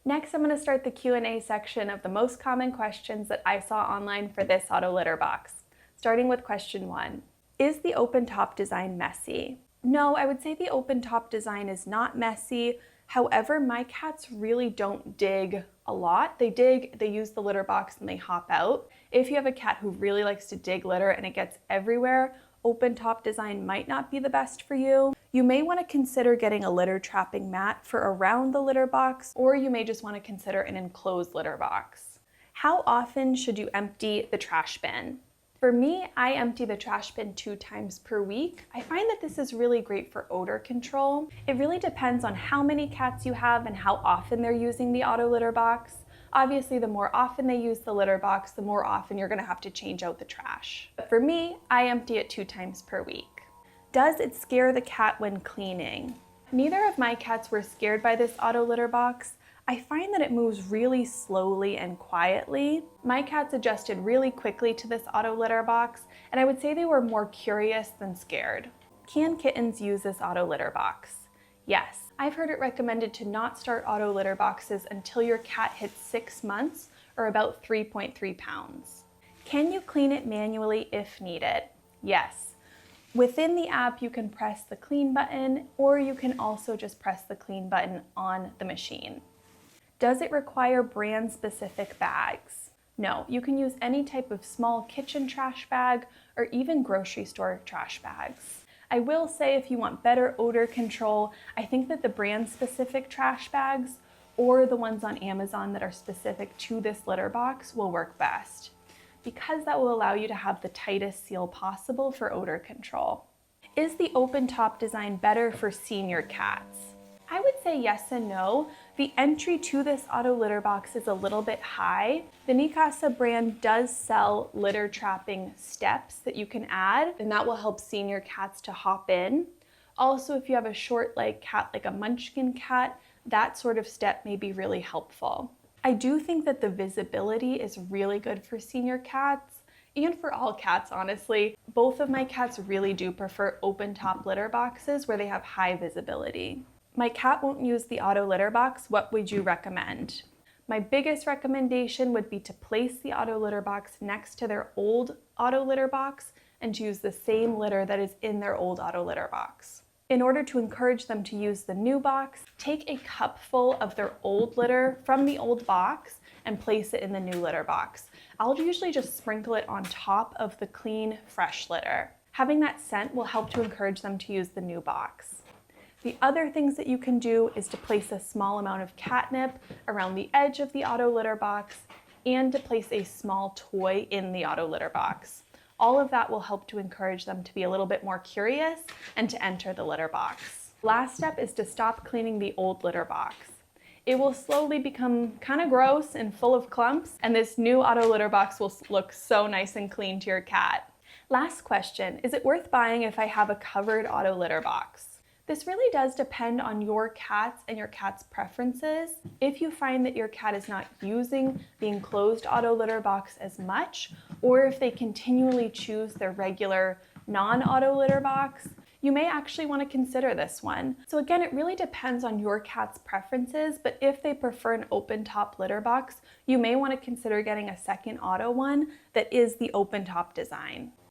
Next, I'm going to start the Q&A section of the most common questions that I saw online for this auto litter box. Starting with question 1. Is the open top design messy? No, I would say the open top design is not messy. However, my cats really don't dig a lot. They dig, they use the litter box, and they hop out. If you have a cat who really likes to dig litter and it gets everywhere, open top design might not be the best for you. You may want to consider getting a litter trapping mat for around the litter box, or you may just want to consider an enclosed litter box. How often should you empty the trash bin? For me, I empty the trash bin 2 times per week. I find that this is really great for odor control. It really depends on how many cats you have and how often they're using the auto litter box. Obviously, the more often they use the litter box, the more often you're going to have to change out the trash. But for me, I empty it 2 times per week. Does it scare the cat when cleaning? Neither of my cats were scared by this auto litter box. I find that it moves really slowly and quietly. My cats adjusted really quickly to this auto litter box, and I would say they were more curious than scared. Can kittens use this auto litter box? Yes. I've heard it recommended to not start auto litter boxes until your cat hits 6 months or about 3.3 pounds. Can you clean it manually if needed? Yes. Within the app, you can press the clean button, or you can also just press the clean button on the machine. Does it require brand-specific bags? No, you can use any type of small kitchen trash bag or even grocery store trash bags. I will say, if you want better odor control, I think that the brand-specific trash bags or the ones on Amazon that are specific to this litter box will work best, because that will allow you to have the tightest seal possible for odor control. Is the open top design better for senior cats? I would say yes and no. The entry to this auto litter box is a little bit high. The Neakasa brand does sell litter trapping steps that you can add, and that will help senior cats to hop in. Also, if you have a short leg cat like a munchkin cat, that sort of step may be really helpful. I do think that the visibility is really good for senior cats and for all cats, honestly. Both of my cats really do prefer open top litter boxes where they have high visibility. My cat won't use the auto litter box. What would you recommend? My biggest recommendation would be to place the auto litter box next to their old auto litter box and to use the same litter that is in their old auto litter box. In order to encourage them to use the new box, take a cup full of their old litter from the old box and place it in the new litter box. I'll usually just sprinkle it on top of the clean, fresh litter. Having that scent will help to encourage them to use the new box. The other things that you can do is to place a small amount of catnip around the edge of the auto litter box and to place a small toy in the auto litter box. All of that will help to encourage them to be a little bit more curious and to enter the litter box. Last step is to stop cleaning the old litter box. It will slowly become kind of gross and full of clumps, and this new auto litter box will look so nice and clean to your cat. Last question, is it worth buying if I have a covered auto litter box? This really does depend on your cats and your cat's preferences. If you find that your cat is not using the enclosed auto litter box as much, or if they continually choose their regular non-auto litter box, you may actually want to consider this one. So again, it really depends on your cat's preferences, but if they prefer an open top litter box, you may want to consider getting a second auto one that is the open top design.